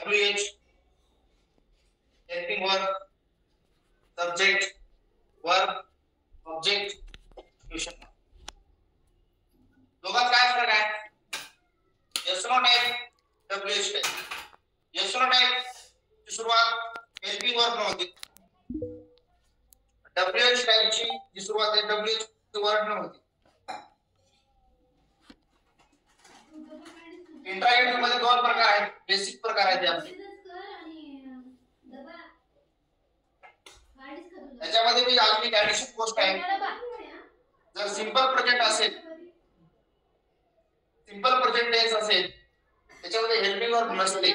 WH helping verb subject verb object question दोघात काय फरक आहे yes no type WH type yes no type ची सुरुवात helping verb न होती WH टाइप ची जी सुरुवात आहे WH वर्ड न होती इंट्रागेटिव्ह मध्ये दोन प्रकार आहेत बेसिक प्रकार आहेत आपले त्याच्यामध्ये मी अजून एक ऍडिशन गोष्ट आहे जर सिंपल प्रेझेंट असेल सिंपल प्रेझेंट टेन्स असेल त्याच्यामध्ये हेल्पिंग वर्ब नसते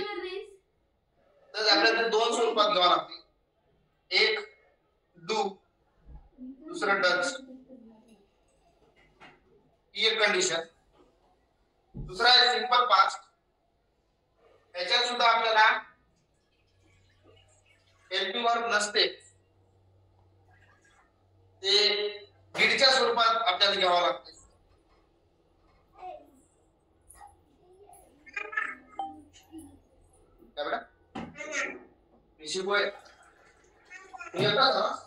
तर आपल्याला दोन स्वरूपात घ्यावा लागते एक डू दुसरं डज ही एक कंडिशन दुसरा आहे सिंपल पास्ट त्याच्यात सुद्धा आपल्याला हेल्पिंग वर्ब नसते ते डीडच्या स्वरूपात आपल्याला घ्यावं लागते काय बेटा शिकवय येतात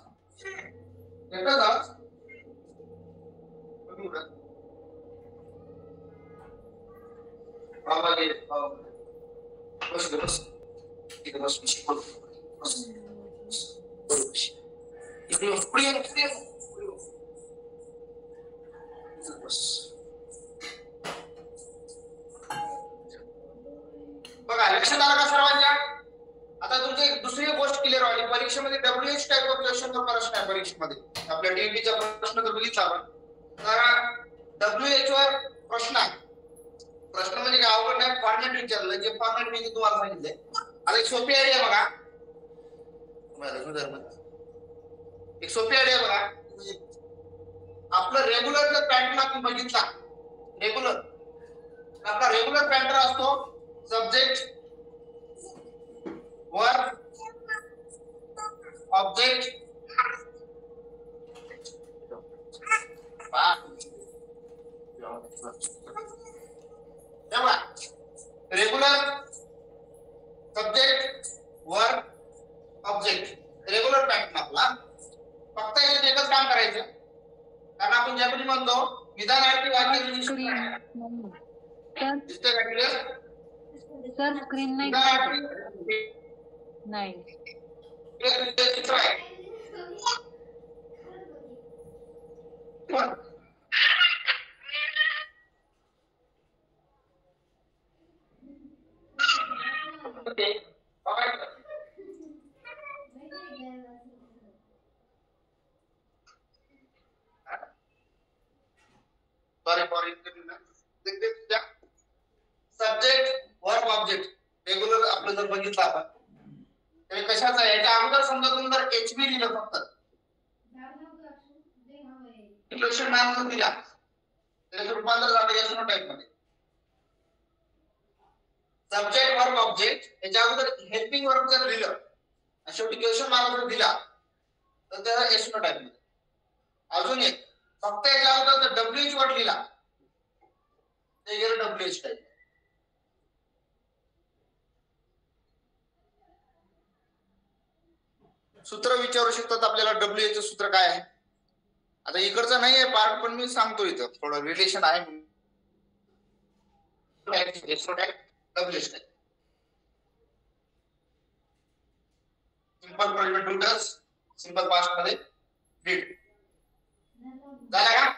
बाबा ये बस बस इकडे बस बस इकडे पुढे बस बघा लक्षात आलं का सर्वांच्या आता तुमची दुसरी गोष्ट क्लिअर व्हावी परीक्षेमध्ये WH टाइप ऑफ क्वेश्चनचा प्रश्न आहे परीक्षेमध्ये आपल्या DETचा प्रश्न जर बघितला आपण तर WH वर प्रश्न आहे प्रश्न म्हणजे काय अवघड नाही फॉर्मॅट विचारलं जे फॉर्मॅट मी तुम्हाला सांगितलंय आता एक सोपी आयडिया बघा एक सोपी आयडिया बघा आपलं रेग्युलर जर पॅटर्न आपण बघितला रेग्युलर आपला रेग्युलर पॅटर्न असतो subject verb object regular subject verb object regular pattern आपला फक्त याच्यात एकच काम करायचं कारण आपण ज्यामध्ये म्हणतो विधानार्थी वाक्य दिसतंय का क्लिअर सर स्क्रीन नाही चित्र आहे सब्जेक्ट वर्ब ऑब्जेक्ट रेग्युलर आपलं जर बघितलं आपण तर कशाचं आहे याच्या अगोदर समजा तुम्ही जर HB लिहिलं फक्त क्वेश्चन मार्क दिला त्याचं रूपांतर झालं yes no टाइप मध्ये सब्जेक्ट वर्ब ऑब्जेक्ट याच्या अगोदर हेल्पिंग वर्ब जर लिहिलं आणि शेवटी क्वेश्चन मार्क जर दिला तर त्याला yes no टाइप मध्ये अजून एक फक्त याच्या अगोदर जर WH वर्ड लिहिला ते गेलं WH टाइप सूत्र विचारू शकतात आपल्याला WH चं सूत्र काय आहे आता इकडचं नाही आहे पार्ट पण मी सांगतो इथं थोडं रिलेशन आहे simple present tense simple past मध्ये डीड झाला का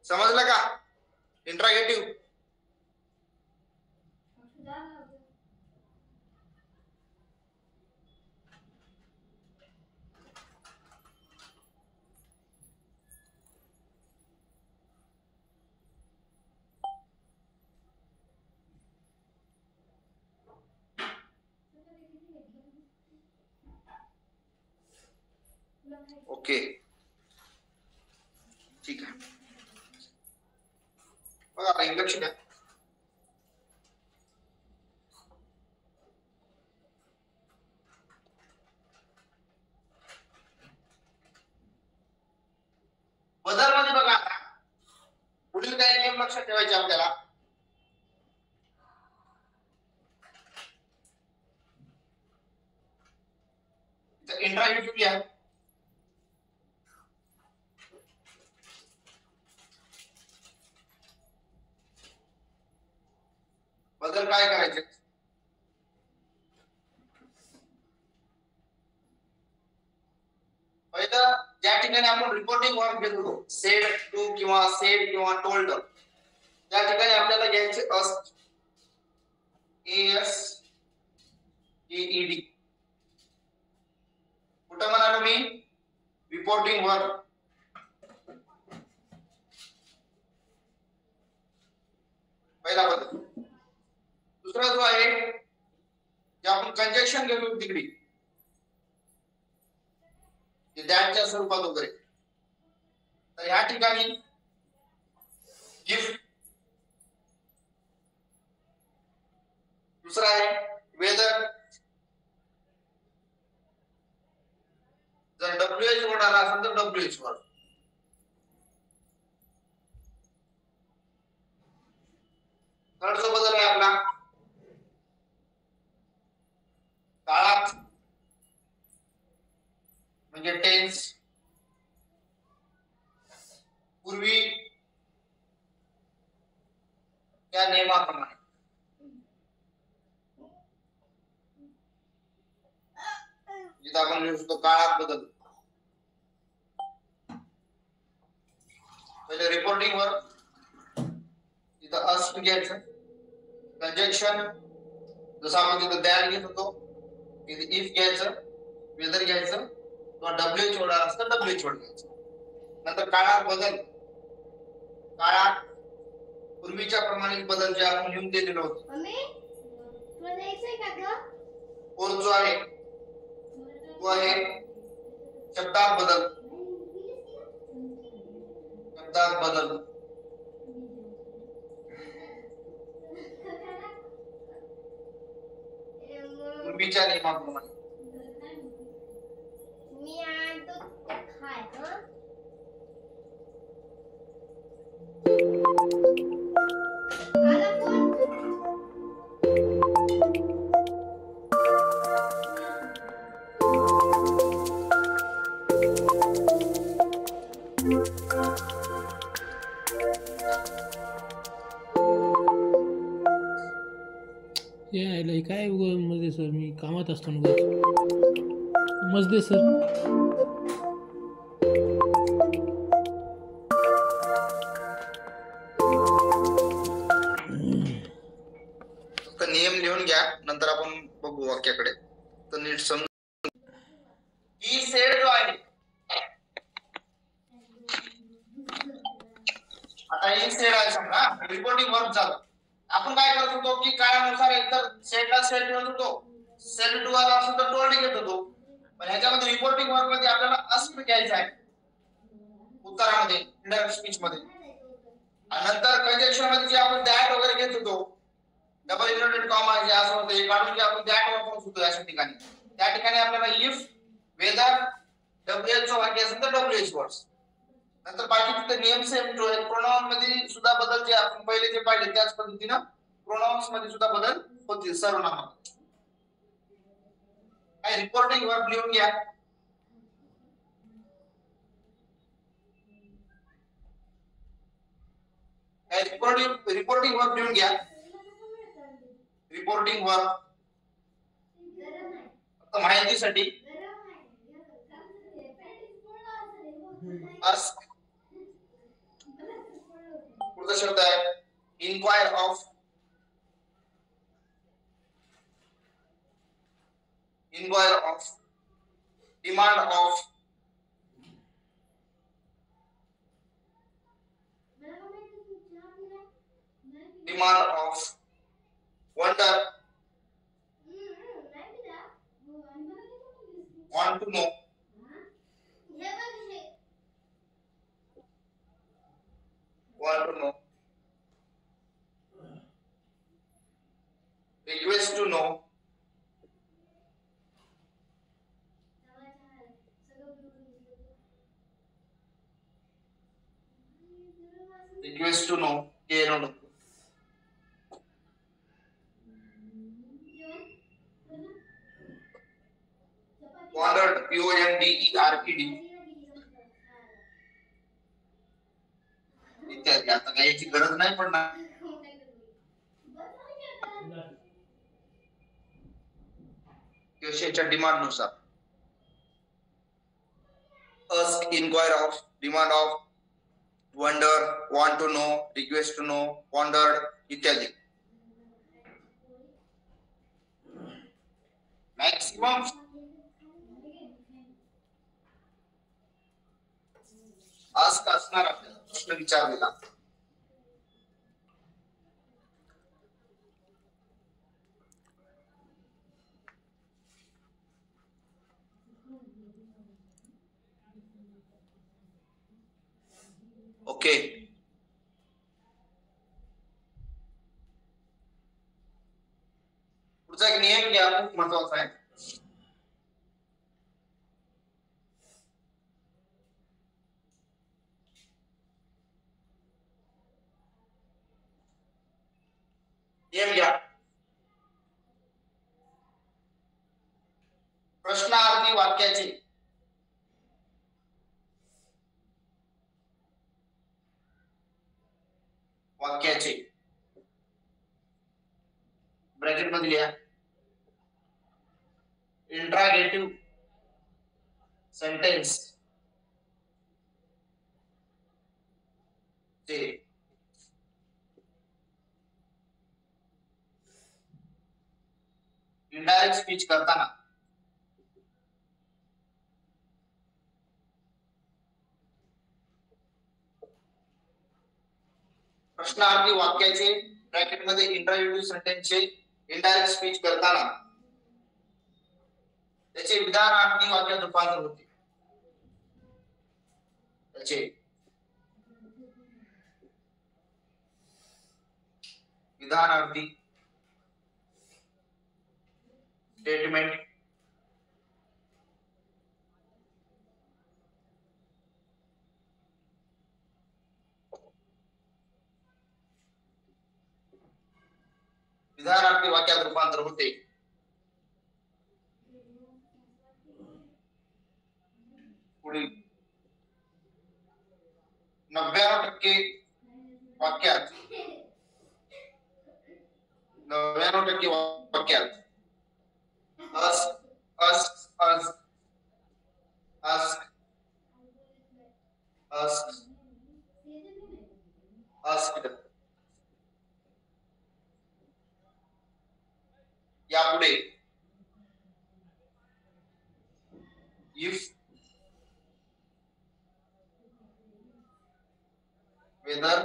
समजलं का इंट्रागेटिव्ह ओके ठीक आहे. बघा आता लक्ष द्या. बदल मध्ये बघा आता पुढील काही नियम लक्षात ठेवायचे आपल्याला. इंट्रायुटिव्ह आहे. बदल काय करायचे. पहिलं ज्या ठिकाणी आपण रिपोर्टिंग वर्क घेत होतो सेड टू किंवा सेड किंवा टोल्ड त्या ठिकाणी आपल्याला घ्यायचे अस्ट एस ईडी. कुठं म्हणालो मी रिपोर्टिंग वर्क. पहिला बदल. दुसरा जो आहे जे आपण कंजक्शन घेतो तिकडे दॅटच्या स्वरूपात वगैरे तर ह्या ठिकाणी गिफ्ट. दुसरा आहे वेदर. जर डब्ल्यूएच वर्ड आला असेल तर डब्ल्यूएच वर्ड. थर्ड जो बदल आहे आपला काळात म्हणजे टेन्स. पूर्वी त्या नियमाप्रमाणे जिथं आपण लिहू शकतो काळात बदल. पहिले रिपोर्टिंग वर तिथं अस्ट घ्यायचं. कंजक्शन जसं आपण तिथं दॅट घेत होतो तिथे इफ घ्यायचं वेदर घ्यायचं किंवा डब्ल्यूएच वर्ड असतं डब्ल्यूएच वर्ड घ्यायचं. नंतर काळात बदल. काळात पूर्वीच्या प्रमाणे बदल जे आपण लिहून दिलेलं होतं. फोर्थ जो आहे तो आहे शब्दात बदल. शब्दात बदल. पूर्वीच्या नियमाप्रमाणे. यायला काय मध्ये सर मी कामात असतो ना मजदे सर. नियम लिहून घ्या नंतर आपण बघू वाक्याकडे तर नीट समजून. ही सेड जो आहे आता ही सेड आहे समजा रिपोर्टिंग वर्क झालं. आपण काय करत होतो की काळानुसार एकतर सेडला सेड घेत होतो सेड टू आला असेल तर टोल्ड घेत होतो. पण ह्याच्यामध्ये रिपोर्टिंग वर्क मध्ये आपल्याला अस्ट घ्यायचं आहे उत्तरामध्ये इंडायरेक्ट स्पीच मध्ये. आणि नंतर कंजक्शन मध्ये जे आपण दॅट वगैरे घेत होतो डबल इन्व्हर्टेड कॉमा जे असं होतं हे काढून जे आपण दॅट वापरत होतो अशा ठिकाणी त्या ठिकाणी आपल्याला इफ वेदर डब्ल्यूएच वाक्य असेल तर डब्ल्यूएच वर्ड्स. नंतर बाकी तिथे नियम सेम प्रोनाउन मध्ये सुद्धा बदल जे आपण पहिले जे पाहिले त्याच पद्धतीने प्रोनाउन्स मध्ये सुद्धा बदल होतील सर्वनामात. काय रिपोर्टिंग वर्क लिहून घ्या. काय रिपोर्टिंग वर्क लिहून घ्या. रिपोर्टिंग वर्क माहितीसाठी ask. पुढचा शब्द आहे inquire of. Inquire of. Demand of. Demand of. Wonder. want to know. Know. Request to know. Care know. Pondered, PONDERED इत्यादी. आता काही याची गरज नाही पडणार. क्वेश्चनच्या डिमांड नुसार ask, inquire of, demand of, wonder, want to know, request to know, pondered इत्यादी. मॅक्सिमम ask असणार आपल्याला प्रश्न विचारलेला. ओके. पुढचा एक नियम घ्या, खूप महत्वाचा आहे. नियम घ्या. प्रश्नार्थी वाक्याचे ब्रॅकेट मध्ये लिहा. इंट्रागेटिव्ह सेंटेन्स चे इनडायरेक्ट स्पीच करताना प्रश्नार्थी वाक्याचे ब्रॅकेट मध्ये इंट्रागेटिव्ह सेंटेन्सचे इनडायरेक्ट स्पीच करताना त्याचे विधानार्थी वाक्यात रूपांतर होते. त्याचे विधानार्थी स्टेटमेंट विधानार्थी वाक्यात रूपांतर होते. पुढील 99% वाक्यात 99% वाक्यात asked यापुढे if, whether,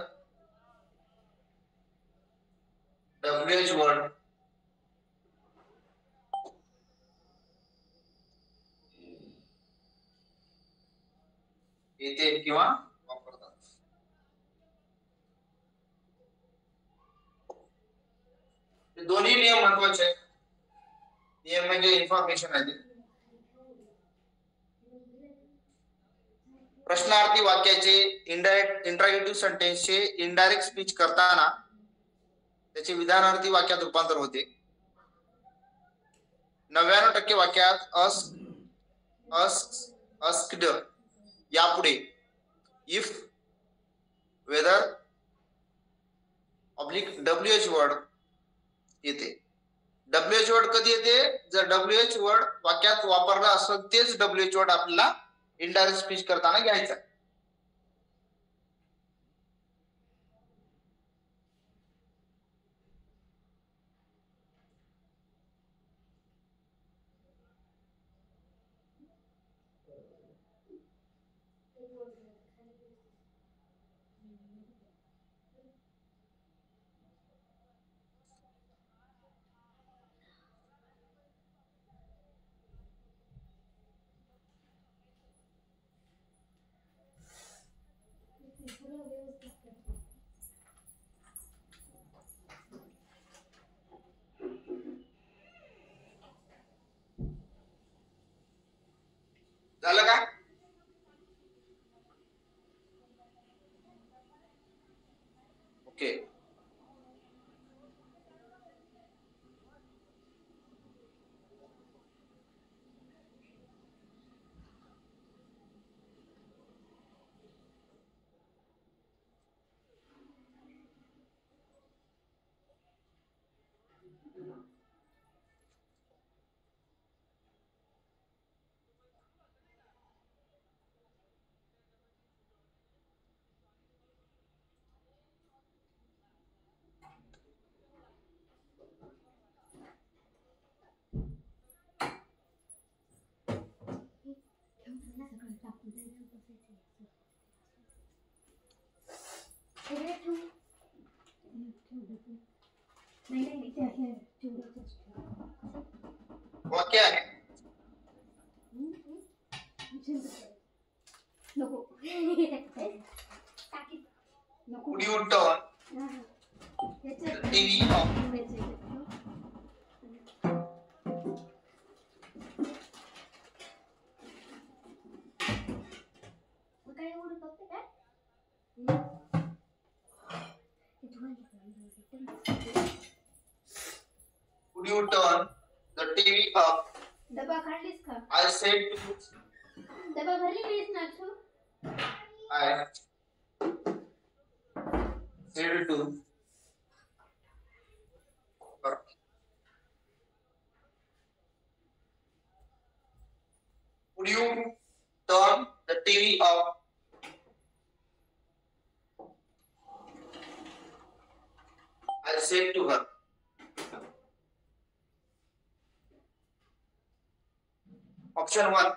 WH word येते किंवा वापरतात. हे दोन्ही नियम महत्वाचे आहेत. नियम म्हणजे इन्फॉर्मेशन आहे. प्रश्नार्थी वाक्याचे इंट्रागेटिव्ह सेंटेन्सचे इनडायरेक्ट स्पीच करताना त्याचे विधानार्थी वाक्यात रूपांतर होते. 99% वाक्यात asked यापुढे if, whether, WH वर्ड येते. WH वर्ड कधी येते? जर WH वर्ड वाक्यात वापरला असेल तेच WH वर्ड आपल्याला इनडायरेक्ट स्पीच करताना घ्यायचा. झालं का? ओके. वाक्य आहे. Would you turn the TV off? Would you turn the TV off? डबा काढलीस का? I said to. डबा भरली नाहीस ना तू? I said to. Would you turn the TV off? I said to her. Option 1.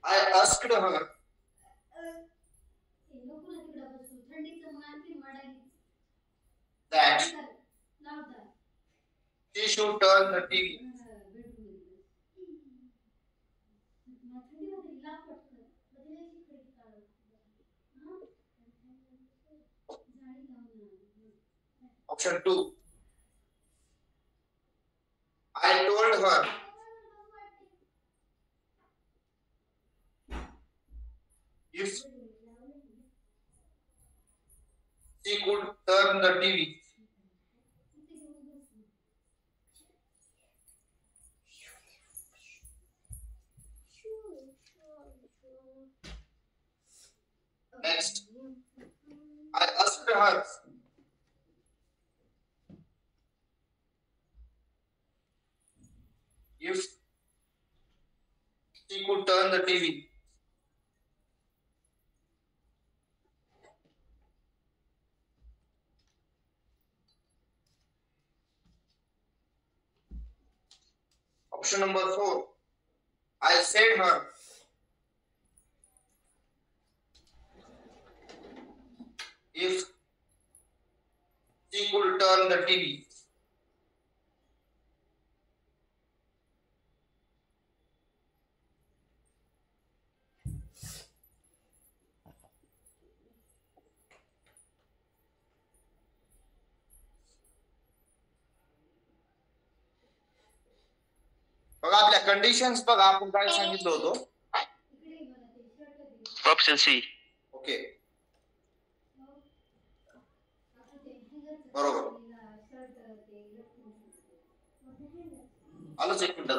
I asked her that she should turn the TV. Option 2. I told her if she could turn the TV. Next, I asked her if she could turn the TV. Option number 4. I said her if she could turn the TV. बघा आपल्या conditions बघा आपण काय सांगितलं होतं. Option C. Okay बरोबर. आलोच एक मिनिट.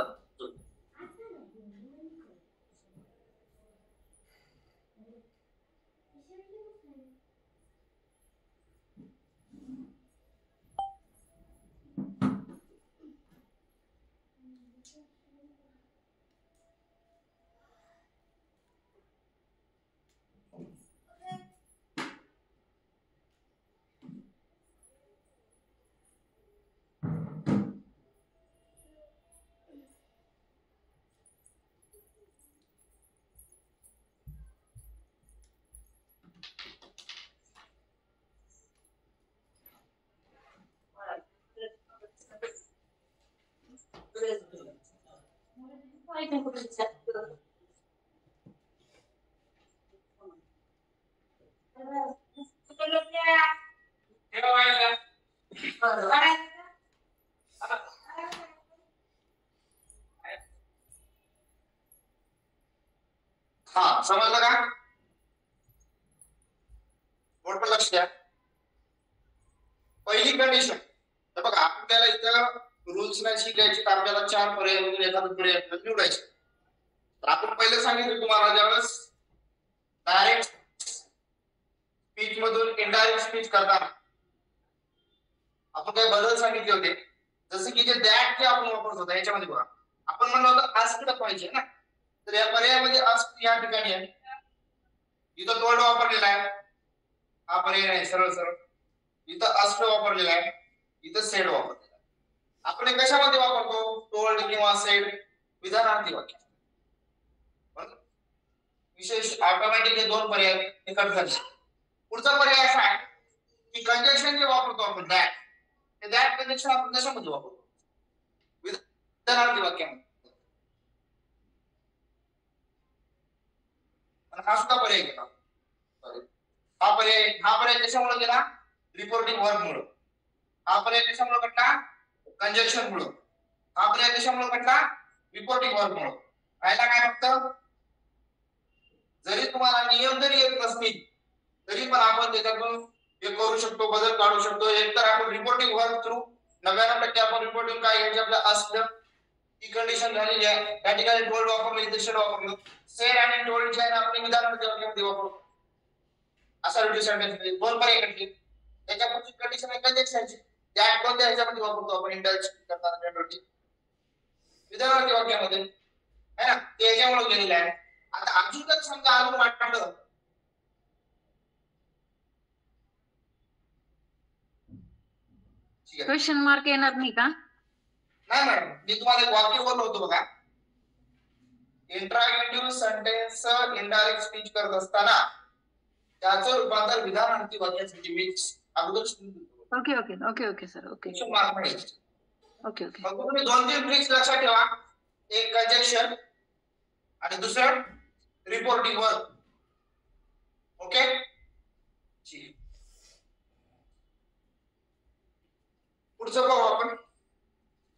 समजलं का? बोर्ड लक्ष द्या. पहिली कंडिशन तर बघा, आपल्याला इथं रूल्स नाही शिकायचे, तर आपल्याला 4 पर्याय वगैरे एखादा पर्याय निवडायचे. तर आपण पहिले सांगितलं तुम्हाला, ज्यावेळेस डायरेक्ट स्पीच मधून इनडायरेक्ट स्पीच करताना आपण काही बदल सांगितले होते. जसे की जे दॅट जे आपण वापरत होतो याच्यामध्ये बघा, आपण म्हणलं होतं आस्क्ड पाहिजे ना, तर या पर्यायामध्ये आस्क्ड या ठिकाणी आहे. इथं टोल्ड वापरलेला आहे, हा पर्याय नाही सरळ सरळ. इथं आस्क्ड वापरलेला आहे, इथं सेड वापरलेला आहे. आपण हे कशामध्ये वापरतो? टोल्ड किंवा सेड विधानार्थी वाक्य. विशेष ऑटोमॅटिक हे 2 पर्याय निकट झाले. पुढचा पर्याय असा आहे की कंजक्शन जे वापरतो आपण दॅट, ते दॅट कंजक्शन आपण कशामध्ये वापरतो? विधानार्थी वाक्यामध्ये. हा सुद्धा पर्याय गेला. हा पर्याय कशामुळे गेला? रिपोर्टिंग वर्ब मुळे. हा पर्याय कशामुळे घडला? कंजक्शन मुळे. हा पर्याय कशामुळे घडला? रिपोर्टिंग वर्ब मुळे. राहिला काय फक्त? जरी तुम्हाला नियम जरी येत नसतील तरी पण आपण त्याच्यातून हे करू शकतो, बदल काढू शकतो. एकतर आपण रिपोर्टिंग वर्ब थ्रू 99% आपण रिपोर्टिंग काय घ्यायचे? आपल्या आस्क्ड ही कंडिशन झालेली आहे. त्या ठिकाणी टोल्ड वापरलं, इथे शेड वापरलं. सेड आणि टोल्ड जे आहे आपण विधानार्थी वाक्यामध्ये वापरतो. असा रिड्यूस सेंटेन्स 2 पर्याय घडले. त्याच्या पुढची कंडिशन आहे कंजक्शनची. त्या कोणत्या ह्याच्यामध्ये वापरतो आपण? इंडायरेक्ट करताना जनरली विधानार्थी वाक्यामध्ये है ना, ते याच्यामुळे गेलेलं आहे. आता अजून जर समजा अजून वाटलं क्वेश्चन मार्क येणार नाही का? नाही मॅडम, मी तुम्हाला एक वाक्य बोललो होतो बघा, इंट्रागेटिव्ह सेंटेन्स इनडायरेक्ट स्पीच करत असताना त्याचं रूपांतर विधानार्थी वाक्यासाठी मी अगोदर okay okay okay okay sir. Okay mark मिळेल. Okay okay. मग तुम्ही 2-3 ट्रिक्स लक्षात ठेवा. एक कंजक्शन आणि दुसरं रिपोर्टिंग वर्ब. ओके, पुढचं बघू आपण.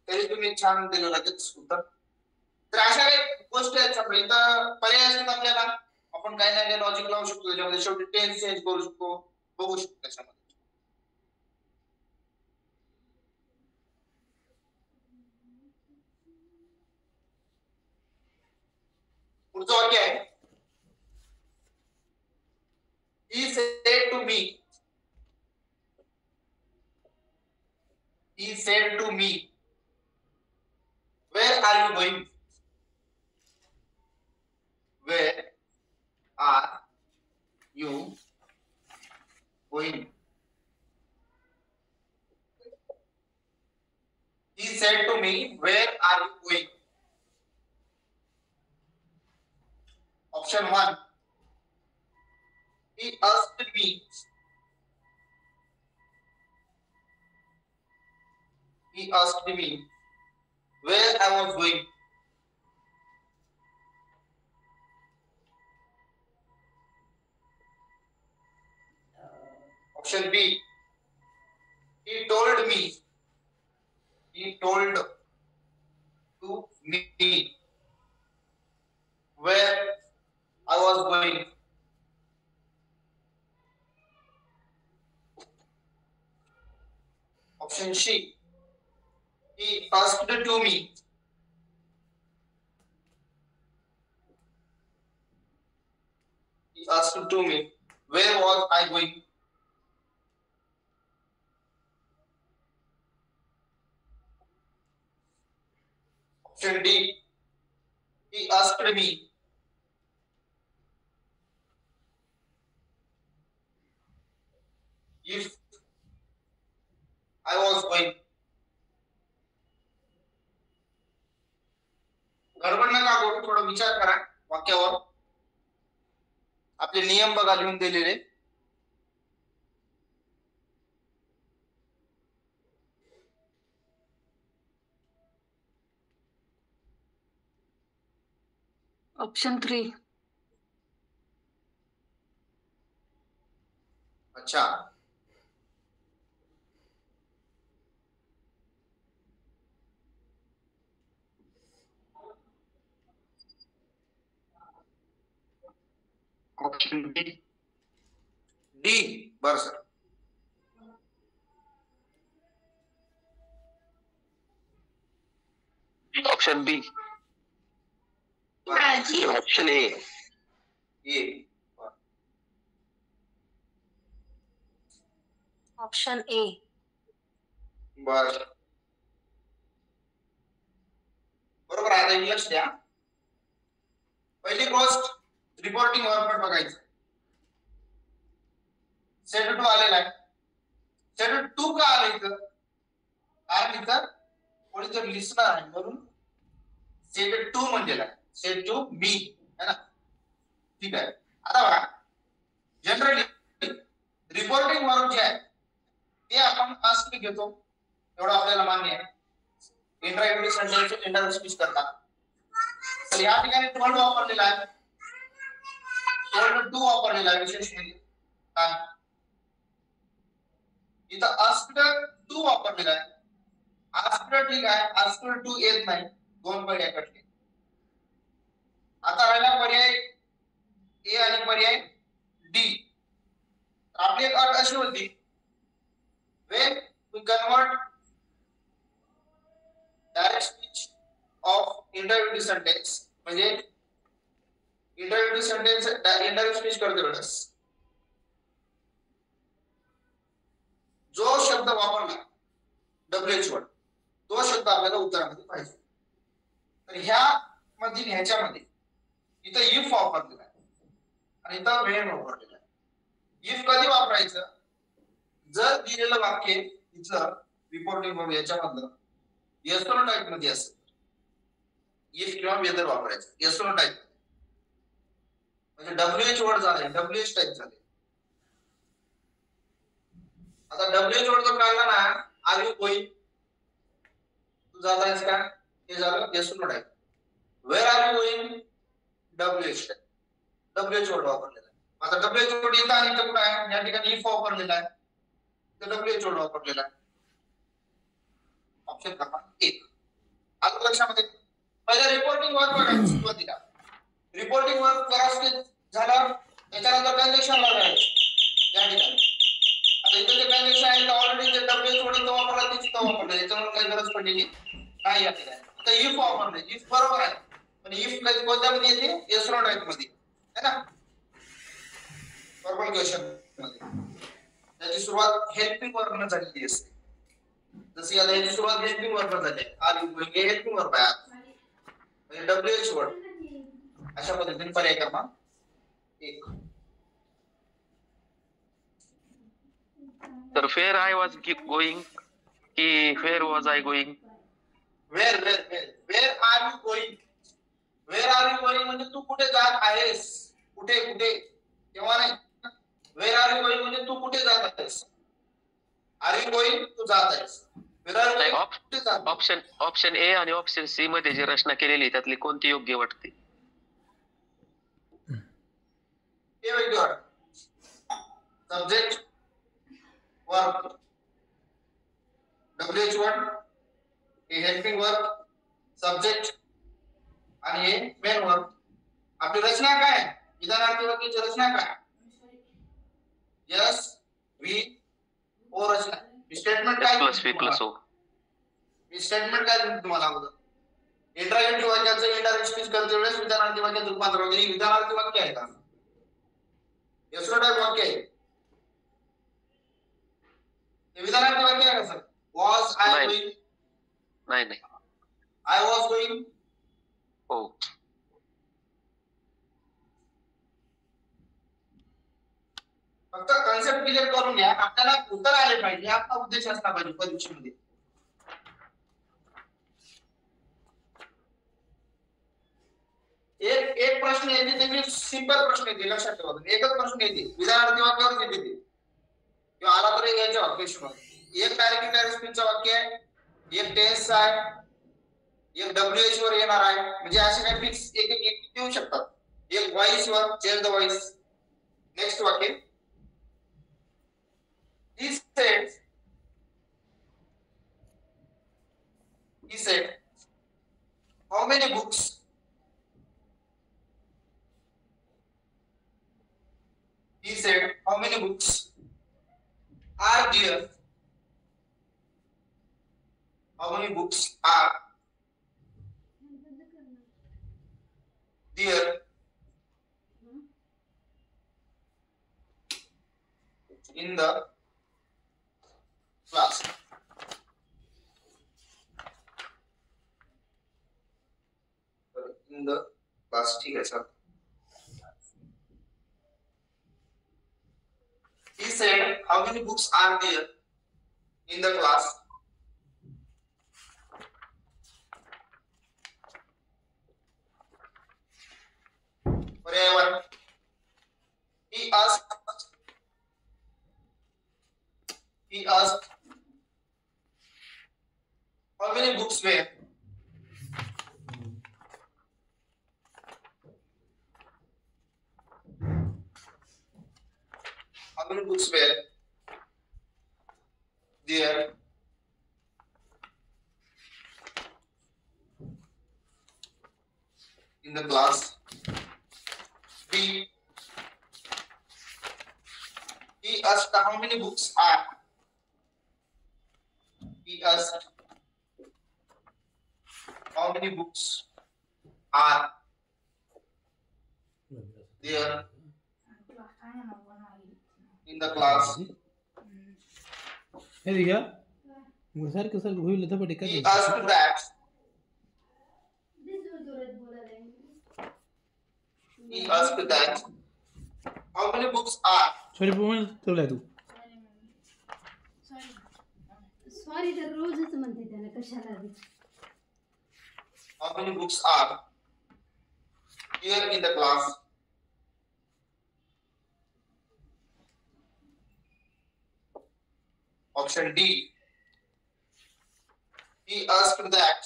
तरी तुम्ही छान दिलं लगेच उत्तर. तर अशा एक गोष्ट आहेत समजा, इथं पर्याय असतात आपल्याला, आपण काही ना काही लॉजिक लावू शकतो त्याच्यामध्ये. शेवटी टेन्स चेंज करू शकतो, बघू शकतो त्याच्यामध्ये. पुढचं वाक्य आहे, he said to me, he said to me, where are you going? Where are you going? He said to me, where are you going? Option 1, he asked me. He asked me where I was going. Option B, he told me. He told to me where I was going. Option C, he asked to me. He asked to me where was I going. Option D, he asked me. If I was going. गडबड नका करू, थोडा विचार करा वाक्यावर. आपले नियम बघा लिहून दिलेले. ऑप्शन 3. अच्छा, ऑप्शन बी. डी. बरं sir. Option B. Option A. A. Option A. बर बरोबर आहे. आता लक्ष द्या. पहिली गोष्ट रिपोर्टिंग वर्क बघायचं. सेट 2 आलेला आहे. सेट 2 का आलं इथं? कारण इथं कोणी जर लिस्नर आहे म्हणून सेट 2 म्हणलेला आहे. सेट 2 बी है ना. ठीक आहे. आता बघा जनरली रिपोर्टिंग वर्क जे आहे ते आपण आस्क घेतो एवढं आपल्याला मान्य आहे. इंट्रायुनिटी सेंटेन्स इंटर स्पीच करतात. तर या ठिकाणी वर्ड वापरलेला आहे. वर्ड 2 वापरलेला आहे विशेष म्हणजे काय इथं आस्क्ड 2 वापरलेला आहे. आस्क्ड ठीक आहे. आस्क्ड 2 येत नाही. दोन पर्याय कटले. आता राहिला पर्याय ए आणि पर्याय डी. आपली एक अट अशी होती when we convert direct speech of interrogative sentence म्हणजे इंटरव्ह्यू सेंटेन्स इंटरव्ह्यू स्पीच करते वेळेस जो शब्द वापरला डब्ल्यूएच वर्ड तो शब्द आपल्याला उत्तरामध्ये पाहिजे. तर ह्या मधील ह्याच्यामध्ये इथं इफ वापरलेला आहे आणि इथं वेन वापरलेला आहे. इफ कधी वापरायचं जर दिलेलं वाक्य इथलं रिपोर्टिंग वर्ब याच्यामधलं येस नो टाइप मध्ये असेल इफ किंवा वेदर वापरायचं येस नो टाइप म्हणजे डब्ल्यूएच वर्ड झाले डब्ल्यूएच टाइप झाले. आता डब्ल्यूएच वर्ड जर काढला ना आर यू गोइंग तू जात आहेस का हे झालं yes no type. Where are you going WH type WH word वापरलेला आहे. आता डब्ल्यूएच वर्ड इथं आणि इथं कुठं आहे या ठिकाणी इफ वापरलेला आहे तर डब्ल्यूएच वर्ड वापरलेला आहे. ऑप्शन क्रमांक 1 आलं लक्षामध्ये. पहिला रिपोर्टिंग वर्क बघायचं सुरुवातीला. रिपोर्टिंग वर्क करायचं झालं त्याच्यानंतर ट्रान्झॅक्शन लावायचं या ठिकाणी. आता इथे जे ट्रान्झॅक्शन आहे ऑलरेडी जे डब्ल्यूएच वर्ड इथं वापरला ते तिथं वापरलं याच्यामुळे काही गरज पडलेली नाही या ठिकाणी. आता इफ वापरले इफ बरोबर आहे पण इफ कोणत्यामध्ये येते येस नो टाइप मध्ये है ना. वर्बल क्वेश्चन मध्ये त्याची सुरुवात हेल्पिंग वर्बने झालेली असते. जशी आता याची सुरुवात हेल्पिंग वर्बने झाली आहे. आर यू गोइंग हे हेल्पिंग वर्ब आहे म्हणजे डब्ल्यूएच वर्ड. अशा पद्धतीने पर्याय क्रमांक 1. तर फेअर आय वॉज गोइंग की fair was I going. Wear are you going. Wear are you going म्हणजे तू कुठे जात आहेस. कुठे कुठे तेव्हा नाही. वेअर आर यू गोइंग म्हणजे तू कुठे जात आहेस. आर यू गोइंग तू जात आहेस. ऑप्शन ए आणि ऑप्शन सी मध्ये जी रचना केलेली त्यातली कोणती योग्य वाटते. हे योग्य वाटते. सब्जेक्ट वर्ब डब्ल्यूएच वर्ड हे हेल्पिंग वर्ब सब्जेक्ट आणि हे मेन वर्ब. आपली रचना काय विधानार्थी वाक्याची रचना काय यस वी ओ रचना. स्टेटमेंट काय plus V plus O. Statement काय दिलं तुम्हाला अगोदर. इंट्रागेटिव्ह वाक्याचं इंडायरेक्ट स्पीच करते वेळेस विधानार्थी वाक्यात रूपांतर वगैरे विधानार्थी वाक्य आहे का यस नो टाइप वाक्य आहे. हे विधानार्थी वाक्य आहे का सर. वॉज आय गोइंग नाही आय वॉज गोइंग हो. फक्त कन्सेप्ट क्लिअर करून घ्या. आपल्याला उत्तर आले पाहिजे आपला उद्देश असला पाहिजे परीक्षेमध्ये. एक प्रश्न येते ते सिंपल प्रश्न येते लक्षात ठेवा. एकच प्रश्न येते विधानार्थी वाक्यावर येते ते किंवा आला तरी याच्या वाक्याशी एक डायरेक्ट स्पीचचं वाक्य आहे एक टेन्स आहे एक डब्ल्यूएच वर येणार आहे म्हणजे असे काही फिक्स एक एक देऊ शकतात. एक व्हॉइस वर चेंज द व्हॉइस. नेक्स्ट वाक्य he said how many books how many books are there in the class? In the class, ठीक है sir. He said, how many books are there in the class? Whatever. He asked, how many books were? How many books were there in the class? B. He asked how many books are. He asked how many books are there in the class. हे दिया मग सारखं सारखं होईल तर पटे He asked that. He asked that how many books are. Sorry पण तुला तू sorry तर रोजच म्हणते त्याला कशाला बी. How many books are here in the class? Option D. He asked that.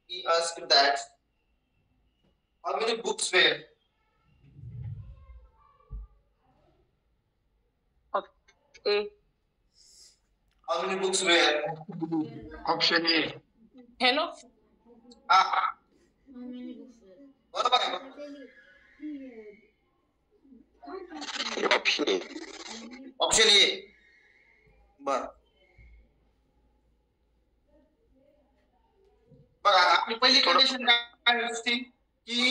He asked that. How many books were? A. How many books were? Option A. Hello. बरोबर आहे. Option A. Option A. बर. बघा आपली पहिली condition काय असते की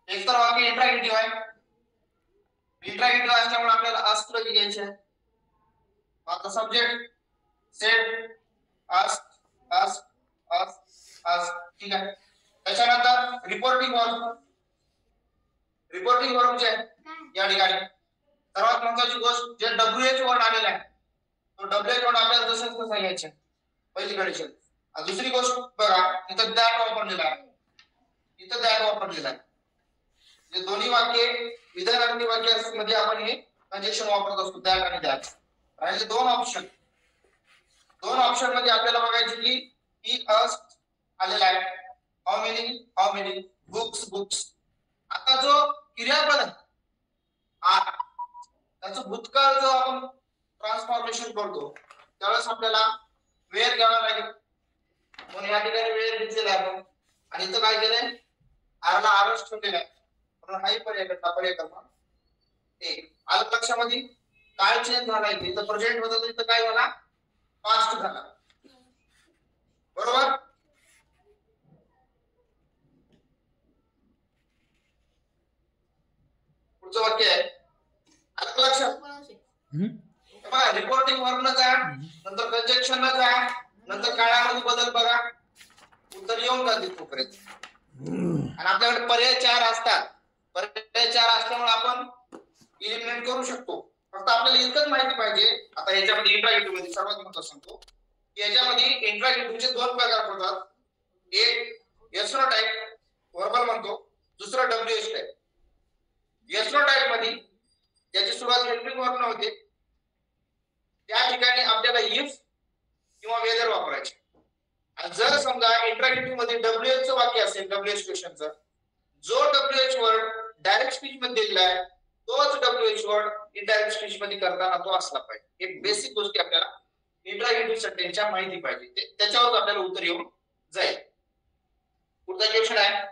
एकतर वाक्य इंट्रॅगेटिव्ह आहे. इंट्रॅगेटिव्ह असल्यामुळे आपल्याला अस्त्र घ्यायचे आहे. आता सब्जेक्ट सेड आस्क ठीक आहे. त्याच्यानंतर रिपोर्टिंग वर्ब जे आहे या ठिकाणी सर्वात महत्त्वाची गोष्ट जे WH वर्ड आलेला आहे तो WH वर्ड आपल्याला जसंच तसं घ्यायचा आहे. पहिली कंडिशन. दुसरी गोष्ट बघा इथं दॅट वापरलेला आहे. इथं दॅट वापरलेला आहे. जे दोन्ही वाक्ये विधानार्थी वाक्यामध्ये आपण हे कंजक्शन वापरत असतो दॅट आणि दॅट. राहिले दोन ऑप्शन मध्ये आपल्याला बघायचे की ही आस्क्ड आलेला आहे. How many books. आता जो क्रियापद आहे त्याचं भूतकाळ जो आपण ट्रान्सफॉर्मेशन करतो त्यावेळेस आपल्याला वेअर घ्यावा लागेल. म्हणून या ठिकाणी वेळ घेतलेला आहे आपण आणि इथं काय केलंय आरला आरच ठेवलेला आहे म्हणून हाही पर्याय क्रमांक एक. आलं लक्षामध्ये. काळ चेंज झाला इथं प्रेझेंट होतं इथं काय झाला पास्ट झाला. बरोबर. पुढचं वाक्य आहे आलं लक्षात. रिपोर्टिंग वर्बनं जा नंतर कंजक्शनला जा नंतर काळामध्ये बदल बघा उत्तर येऊन का तिथपर्यंत. आणि आपल्याकडे पर्याय 4 असतात. पर्याय 4 असल्यामुळे आपण इलिमिनेट करू शकतो. फक्त आपल्याला इतकंच माहिती पाहिजे. आता याच्यामध्ये इंट्रॅगेटिव्ह मध्ये सर्वात महत्त्वाचं सांगतो की याच्यामध्ये इंट्रॅगेटिव्हचे 2 प्रकार पडतात. एक एसनो टाइप वर्बल म्हणतो. दुसरा WH टाइप. एसनो टाइप मध्ये ज्याची सुरुवात हेल्पिंग वर्ब होते त्या ठिकाणी आपल्याला इफ किंवा वेदर वापरायचे. आणि जर समजा इंट्रॅगेटिव्ह मध्ये WH चं वाक्य असेल WH क्वेश्चनचं जो WH वर्ड डायरेक्ट स्पीच मध्ये दिलेला आहे तोच WH वर्ड इनडायरेक्ट स्पीच मध्ये करताना तो असला पाहिजे. हे बेसिक गोष्टी आपल्याला इंट्रॅगेटिव्ह सेंटेन्सच्या माहिती पाहिजे. त्याच्यावर आपल्याला उत्तर येऊन जाईल. पुढचा क्वेश्चन आहे